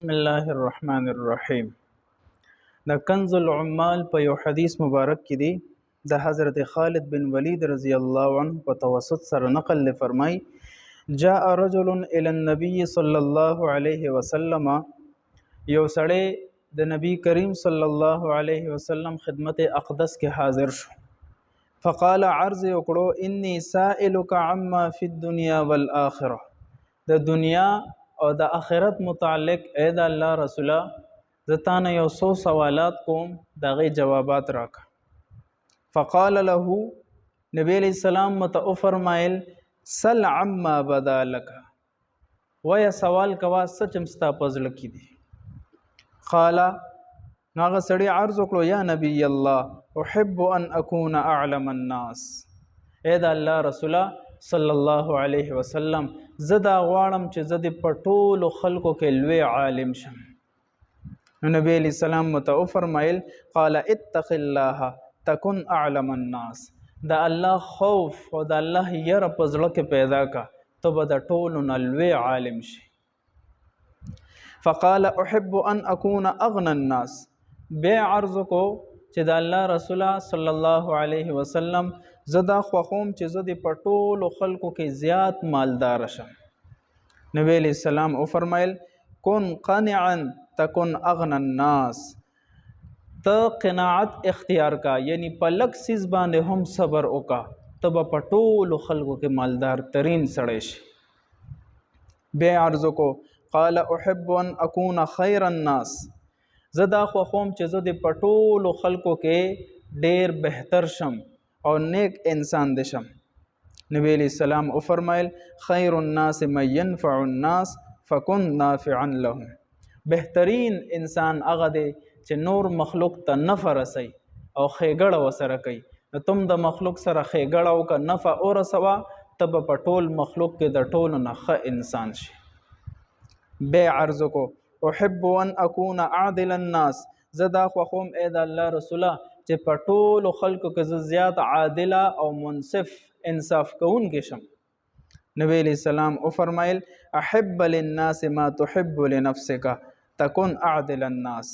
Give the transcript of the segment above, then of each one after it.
بسم الله الرحمن الرحیم. د کنز العمال په یو حدیث مبارک کې دی د حضرت خالد بن ولید رضی الله عنه په توسط سره نقل فرمای جاء رجل الى النبي صلی الله علیه وسلم. یو سړی د نبی کریم صلی الله علیه وسلم خدمت اقدس کې حاضر شو. فقال عرض وکړو انی سائلک عما فی الدنیا والآخرة. د دنیا او د آخرت متعلق اے د الله رسوله زتانه یو څو سوالات کوم دغه جوابات راکا. فقال له نبی علیہ السلام متو فرمایل سل عما بدا لك ویا سوال کوا سچم ستا پزړه کی دي. قال ناغه سړی عرض وکړو یا نبی الله احب ان اكون اعلم الناس. اے د الله رسوله صلی الله علیه وسلم زدا غواړم چې زدي پټول خلکو کې لوی عالم شم. نبی علیہ السلام متو فرمایل قال اتق الله تكن اعلم الناس. د الله خوف او د الله ير پزړه کې پیدا کا ته به د ټولو نه لوی عالم شي. فقال احب ان اكون اغنى الناس. بے عرض کو چې د الله رسول صلی الله علیه وسلم زدا خوخوم چې زدي پټول خلکو کې زیات مالدار شم. نبی علیہ السلام او فرمایل کن قانعا تکن اغنى الناس. ته قناعت اختیار کا یعنی پلک سیز باندې هم صبر وکا تب پټول خلکو کې مالدار ترین سړی شي. بے عرض کو قال احب ان اكون خير الناس. زدا خوخوم چې زدي پټول خلکو کې ډیر بهتر شم او نیک انسان دې شم. نبی علیہ السلام او فرمایل خیر الناس من ينفع الناس فكن نافعا لهم. بهترین انسان هغه دی چې نور مخلوق ته نفع رسي او خېګړه وسره کوي. نو تم د مخلوق سره خېګړه او که نفع او رسوا تب په ټول مخلوق کې د ټولو نه ښه انسان شي. بے عرض کو احب ان اكون عادل الناس. زدا خوخوم اے د الله رسوله چې په ټولو خلکو کې زیات عادله او منصف انصاف کوونکی شم. نبی علیہ السلام او فرمایل احب للناس ما تحب لنفسك تكن اعدل الناس.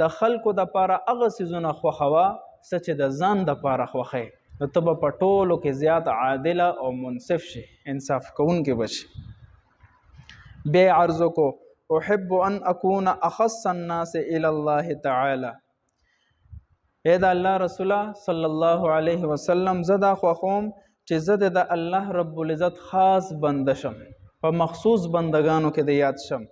د خلکو د پاره هغه سيزونه خوخوا سچ د ځان د پاره خوخه نو ته په ټولو کې زیات عادله او منصف شي انصاف کوونکی بشي. بے عرض کو احب ان اكون اخص الناس الى الله تعالی. اے د الله رسول صلی الله علیه وسلم زدا خوخوم چې زده د الله رب العزت خاص بند شم په مخصوص بندگانو کې د یاد شم.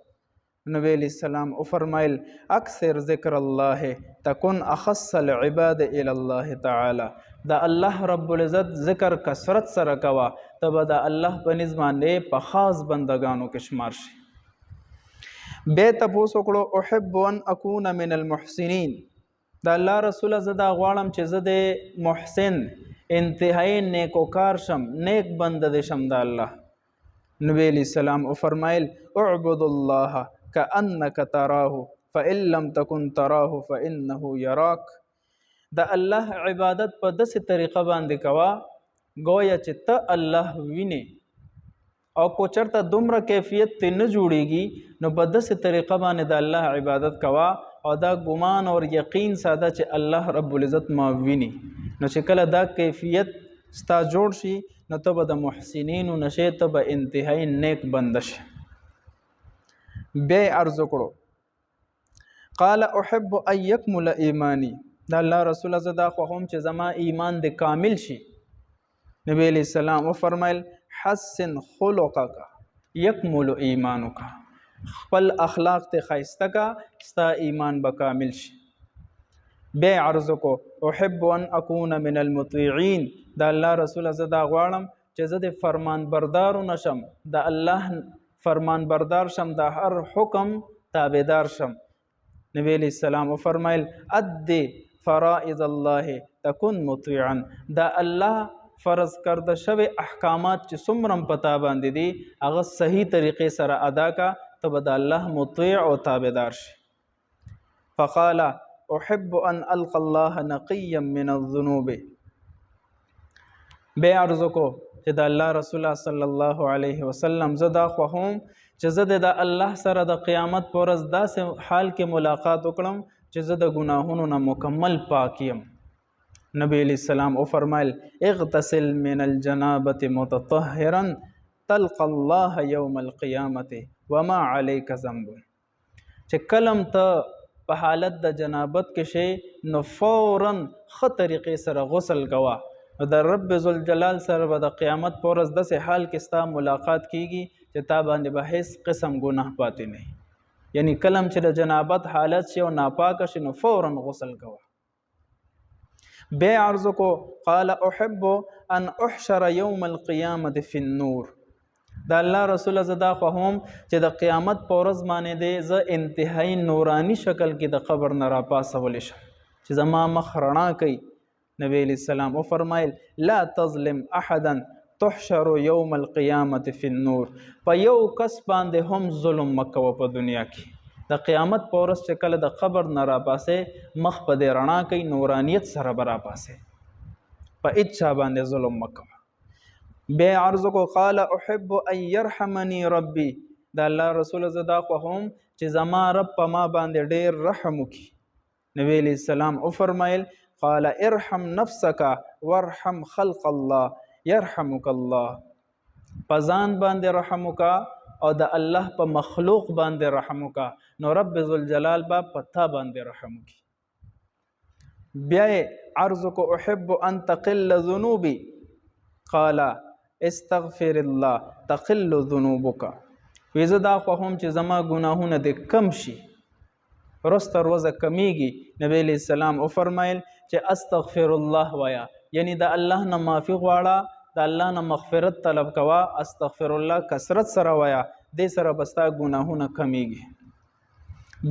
نبی علیہ السلام او فرمایل اکثر ذکر الله تكن اخص العباد الى الله تعالی. د الله رب العزت ذکر کثرت سره کوا تب د الله په نظمانه په خاص بندگانو کې شمار شي. بے تپوس وکړو احب ان اكون من المحسنین. د الله رسول زدا غواړم چې زده محسن انتهایی نیکوکار شم نیک بنده دې شم د الله. نبی علیہ السلام او فرمایل اعبد الله كأنك تراه فإن لم تكن تراه فإنه يراك. د الله عبادت په داسې طریقه باندې کوا گویا چې ته الله ویني او کو چرته دومره کیفیت ته نه جوړیږي نو په داسې طریقه باندې د الله عبادت کوا او دا ګمان او یقین ساده چې الله رب العزت ما ویني. نو چې کله دا کیفیت ستا جوړ شي نو ته به د محسنینو نشې ته به انتهایی نیک بنده شي. بے عرض کړو قال احب ان يكمل ایمانی. د الله رسول زدا خوخوم چې زما ایمان د کامل شي. نبی علیہ السلام او فرمایل حسن خلقک یکمل ایمانک. خپل اخلاق ته خایسته کا ستا ایمان به کامل شي. بے عرض کو احب ان اكون من المطیعین. د الله رسول زدا غواړم چې زه د فرمان بردارو نشم د الله فرمان بردار شم د هر حکم تابعدار شم. نبی علیہ السلام او فرمایل ادي فرائض الله تكن مطیعا. د الله فرض کرده شوی احکامات چې څومره پتا باندې دي هغه صحیح طریقې سره ادا کا ته به د الله مطیع او تابعدار شي. فقال احب ان القى الله نقيا من الذنوب. بے عرض کو چې د الله رسول صلی الله علیه وسلم زدا خوهم چې زه د الله سره د قیامت په ورځ داسې حال کې ملاقات وکړم چې زه د ګناهونو نه مکمل پاک یم. نبی علیہ السلام او فرمایل اغتسل من الجنابة متطهرا تلقى الله يوم القيامة وما عليك ذنب. چې کلم ته په حالت د جنابت کې شي نو فوراً ښه طریقې سره غسل کوه، نو د رب ذوالجلال سره به د قیامت په ورځ داسې حال کې ستا ملاقات کیږي چې تا باندې به هیڅ قسم ګناه پاتې نه. یعنی کلم چې د جنابت حالت شي او ناپاکه شي نو فوراً غسل کوه. بیا عرض کو قال احب ان احشر یوم القیامة فی النور. د الله رسول زه دا خوښوم چې د قیامت په ورځ باندې دی زه انتهایی نورانی شکل کې د قبر نه راپاسولی شم چې زما مخ رڼا کوي. نبی علیہ السلام او فرمایل لا تظلم احدا تحشر یوم القیامة فی النور. په یو کس باندې هم ظلم مکوه په دنیا کې. د قیامت په ورځ چې کله د قبر نه راپاسې مخ په دې رڼا کوي نورانیت سره به راپاسې، په هېڅ چا باندې ظلم مکوه. بیا عرض کو قال احب ان يرحمني ربي. د الله رسول زه دا خوښوم چې زما رب په ما باندې ډیر رحم وکړي. نبی علیہ السلام او فرمایل قال ارحم نفسك وارحم خلق الله يرحمك الله. په ځان باندې رحم وکړه او د الله په مخلوق باندې رحم وکړه نو رب ذوالجلال به په تا باندې رحم وکړي. بیا عرض کو احب ان تقل ذنوبي قال استغفر الله تقل ذنوبک. وی زه دا خوښوم چې زما ګناهونه دې کم شي، ورځ تر ورځه کمیږي. نبی علیہ السلام او فرمایل چې استغفر الله ویا، یعنی د الله نه معافي غواړه، د الله نه مغفرت طلب کوه، استغفر الله کثرت سره ویا، دې سره به ستا ګناهونه کمیږي.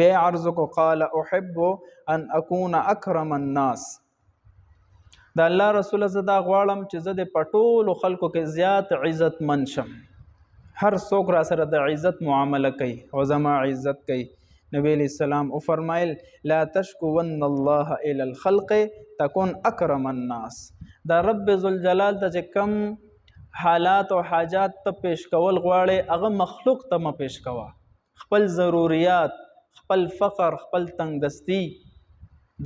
بیا عرض کو قال احب ان اکون اکرم الناس. د الله رسول زه دا غواړم چې زه د په ټولو خلکو کې زیات عزت من شم، هر څوک را سره د عزت معامله کوي او زما عزت کوي. نبی علیہ السلام او فرمایل لا تشکون الله الى الخلق تكن اکرم الناس. دا رب ذوالجلال ته چې کم حالات او حاجات ته پیش کول غواړي هغه مخلوق ته مه پیش کوه. خپل ضروریات، خپل فقر، خپل تنگدستی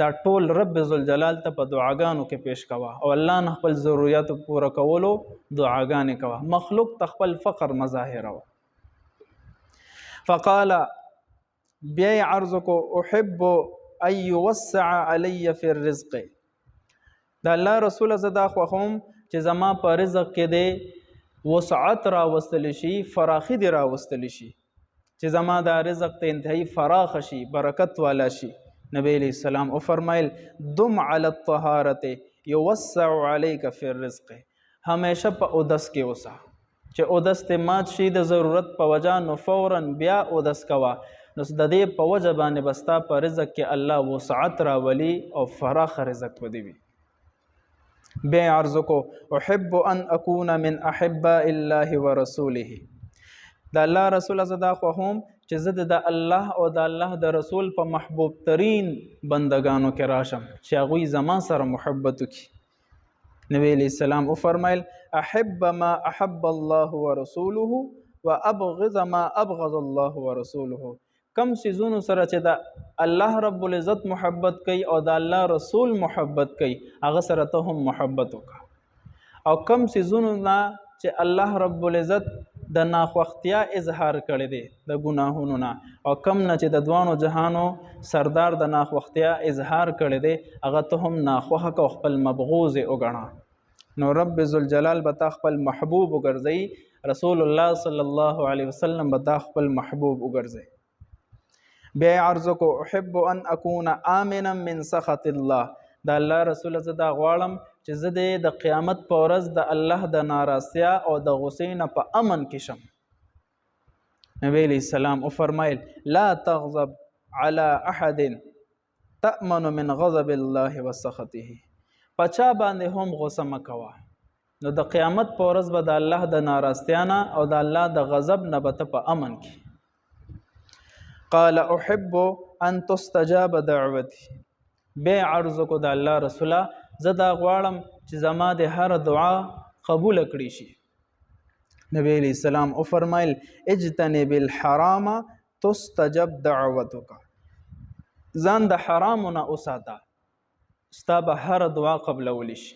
دا ټول رب ذوالجلال ته په دعاګانو کې پیش کوه او الله نه خپل ضرورتو پوره کولو دعاګانې کوه، مخلوق ته خپل فقر مظاهروه. فقال بیا عرض کو احب ان يوسع علی فی الرزق. د الله رسول زه دا خوښوم چې زما په رزق کې دی وسعت راوستلی شي، فراخي دی راوستلی شي، چې زما دا رزق ته انتهایی فراخ شي، برکت والا شي. نبی علیہ السلام او فرمایل دم علی الطهارة یوسع علیک فی الرزق. همیشه په اودس کې اوسه، چې اودس ته مات شي د ضرورت په وجه نو فوراً بیا اودس کوه، نو د دې په وجه باندې به ستا په رزق کې الله وسعت راولي او فراخ رزق به دې وي. بیا عرض کو احب ان اکون من احباء الله ورسوله. د الله رسول زه دا خوښوم چې زه د الله او د الله د رسول په محبوب ترین بندگانو کې راشم چې هغوی زما سره محبت وکړي. نبی علیہ السلام او فرمایل احب ما احب الله ورسوله وابغض ما ابغض الله ورسوله. کم سیزونو سره چې د الله رب العزت محبت کوي او د الله رسول محبت کوي هغه سره ته هم محبت وکړه، او کم سیزونو نه چې الله رب العزت د ناخوښتیا اظهار کړی دی د ګناهونو نه، او کم نه چې د دوانو جهانو سردار د ناخوښتیا اظهار کړی دی هغه ته هم ناخوښه او خپل مبغوض وګڼه، نو رب ذوالجلال به تا خپل محبوب وګرځوي، رسول الله صلی الله علیه وسلم به تا خپل محبوب وګرځوي. بیا عرض کو احب ان اکون آمنا من سخط الله. د الله رسول زه دا غواړم چې زه د قیامت په ورځ د الله د ناراضتیا او د غصې نه په امن کې شم. نبی علیہ السلام او فرمایل لا تغضب على احد تأمن من غضب الله وسخطه. پچا باندې هم غصه مه کوه، نو د قیامت په ورځ به د الله د ناراضتیا نه او د الله د غضب نه به ته په امن کې. قال احب ان تستجاب دعوتي. بیا عرض کو د الله رسوله زه دا غواړم چې زما د هر دعا قبول کړي شي. نبی علیہ السلام او فرمایل اجتنب الحرام تستجب دعوتک، ځان د حرامو نه وساته ستا به هره دعا قبلولی شي.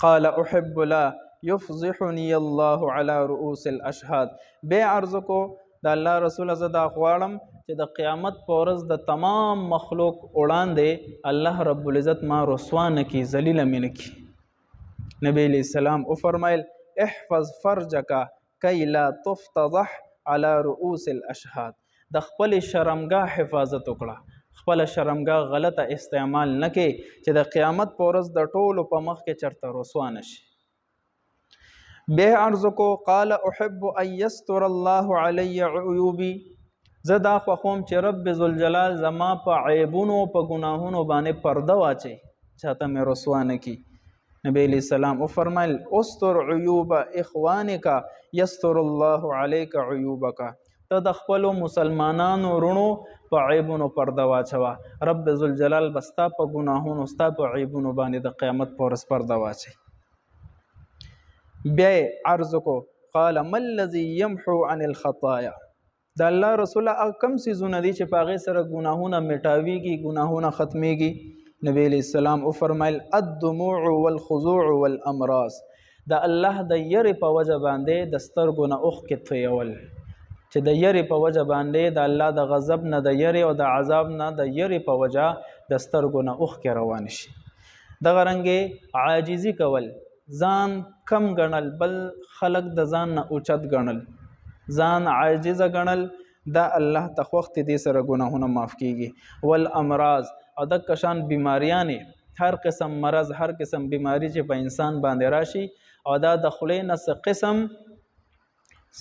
قال احب لا یفضحنی الله علی رؤوس الاشهاد، بیا عرض کو د الله رسول زه دا غواړم چې د قیامت په ورځ د تمام مخلوق وړاندې الله رب العزت ما رسوا نه کړي، ذلیله مې نه کړي. نبی علیہ السلام وفرمایل احفظ فرجک کی لا تفتضح علی رؤوس الاشهاد، د خپل شرمګاه حفاظت وکړه، خپل شرمګاه غلطه استعمال نه کې چې د قیامت په ورځ د ټولو په مخ کې چرته رسوا نشي. بیا عرض کو قال احب ان یستر الله علی عیوبی، زه دا خوښوم چې رب ذوالجلال زما په عیبونو په ګناهونو باندې پرده واچي، چاته مې رسوا نه کړي. نبی علیہ السلام وفرمایل استر عیوب اخوانک یستر الله علیک عیوبک، ته د خپلو مسلمانانو رونو په عیبونو پرده واچوه، رب ذوالجلال به ستا په ګناهونو ستا په عیبونو باندې د قیامت په ورځ پرده واچي. بیا عرض کو قال ما الذي يمحو عن الخطايا، د الله رسوله کم څیزونه دي چې په هغې سره ګناهونه مټاویږي، ګناهونه ختمیږي. نبی علیہ السلام وفرمایل الدموع والخضوع والامراض، د الله د یرې په وجه باندې د سترګو نه اوښکې تویول، چې د یرې په وجه باندې د الله د غضب نه د یرې او د عذاب نه د یرې په وجه د سترګو نه اوښکې روان شي. دغه رنګې عاجزي کول، ځان کم ګڼل، بل خلق د ځان نه اوچت ګڼل، ځان عاجزه ګڼل، دا الله ته خوښ دی، دې سره ګناهونه معاف کیږي. والامراض، او د کشان بیماریانې، هر قسم مرض، هر قسم بیماری چې په انسان باندې راشي او دا د خولې نه څه قسم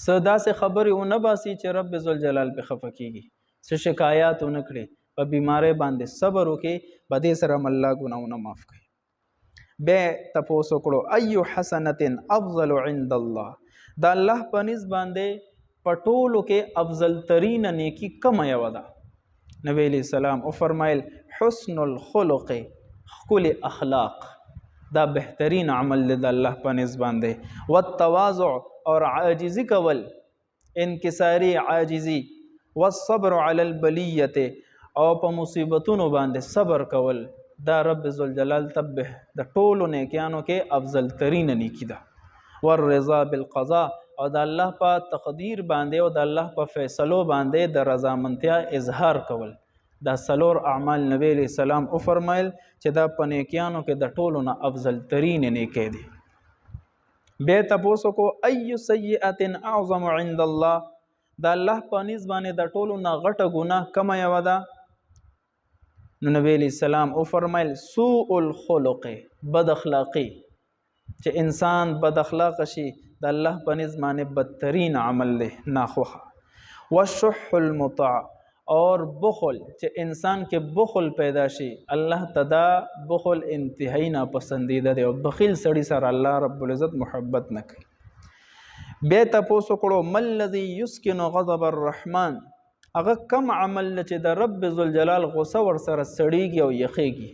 څه داسې خبرې ونه باسي چې رب ذوالجلال پې خفه کیږي، څه شکایات ونه کړي، په بیماری باندې صبر وکړي، په دې سره هم الله ګناهونه معاف کوي. بیا تپوس وکړو ایو حسنة افضل عند الله، د الله په نزد باندې په ټولو کې افضل ترین نیکی کومه یوه ده؟ نبی علیہ السلام وفرمایل حسن الخلق، ښکلي اخلاق، دا بهترین عمل دی د الله په نزد باندې. والتواضع، اور عاجزي کول، انکساری عاجزي. والصبر علی البلیت، او په مصیبتونو باندې صبر کول، دا رب ذوالجلال ته د ټولو نیکیانو کې افضل ترین نیکی ده. والرضا بالقضاء، او د الله په تقدیر باندې او د الله په فیصلو باندې د رضامندتیا اظهار کول، دا څلور اعمال نبی علیہ السلام وفرمایل چې دا په نیکیانو کې د ټولو نه افضل ترین نیکی دی. بیا تپوس وکړو ای سیئة اعظم عند الله، د الله په نزد باندې د ټولو نه غټه ګناه کومه یوه ده؟ نو نبی علیہ السلام وفرمایل سوء الخلق، بد اخلاقی، چې انسان بد اخلاق شي، د الله په نزد باندې بدترین عمل دی، ناخوښه. والشح المطاع، اور بخل، چې انسان کې بخل پیدا شي، الله ته دا بخل انتهایی ناپسندیده دی، او بخیل سړي سره الله رب العزت محبت نه کوي. بیا تپوس وکړو ما الذي یسکن غضب الرحمن، هغه کم عمل چې د رب ذوالجلال غصه ورسره سړیږي او یخیږي.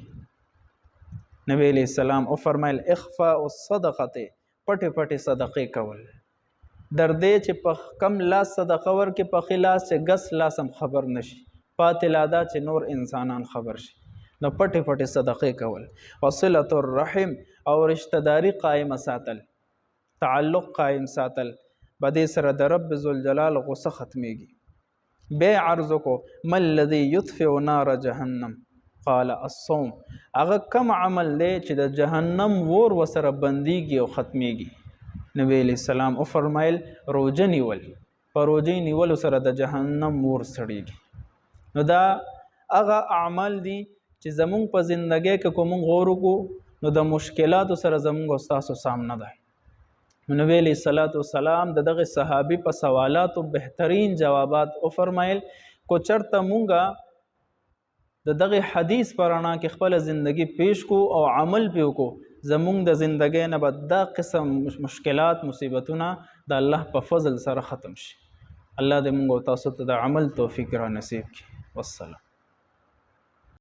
نبی علیہ السلام وفرمایل اخفاء الصدقه، پټې پټې صدقې کول، در دې چې په کم لاس صدقه ورکې، په ښي لاس چې ګس لاس هم خبر نشي، پاتې لا دا چې نور انسانان خبر شي، نو پټې پټې صدقې کول. وصلة الرحم، او رشته داري قائمه ساتل، تعلق قائم ساتل، په دې سره د رب ذوالجلال غصه ختمیږي. بیا عرض کو ما الذي يطفئ نار جهنم، قال الصوم، هغه کم عمل دی چې د جهنم ور وسره بندیږي او ختمیږي. نبی علیہ السلام وفرمایل روژه نیول، په روژې نیولو سره د جهنم ور سړیږي. نو دا هغه اعمال دي چې زمونږ په زندګۍ کې که مونږ غور وکړو نو د مشکلاتو سره زمونږ او ستاسو سامنه ده. نبی علیہ السلام د دغه صحابي په سوالاتو بهترین جوابات وفرمایل. کو چرته مونږه د دغه حدیث په رڼا کې خپل زندگی پیش کو او عمل پې وکړو، زمونږ د زندګۍ نه به دا قسم مشکلات مصیبتونه د الله په فضل سره ختم شي. الله دې مونږ او تاسو ته د عمل توفیق را نصیب کړي. والسلام.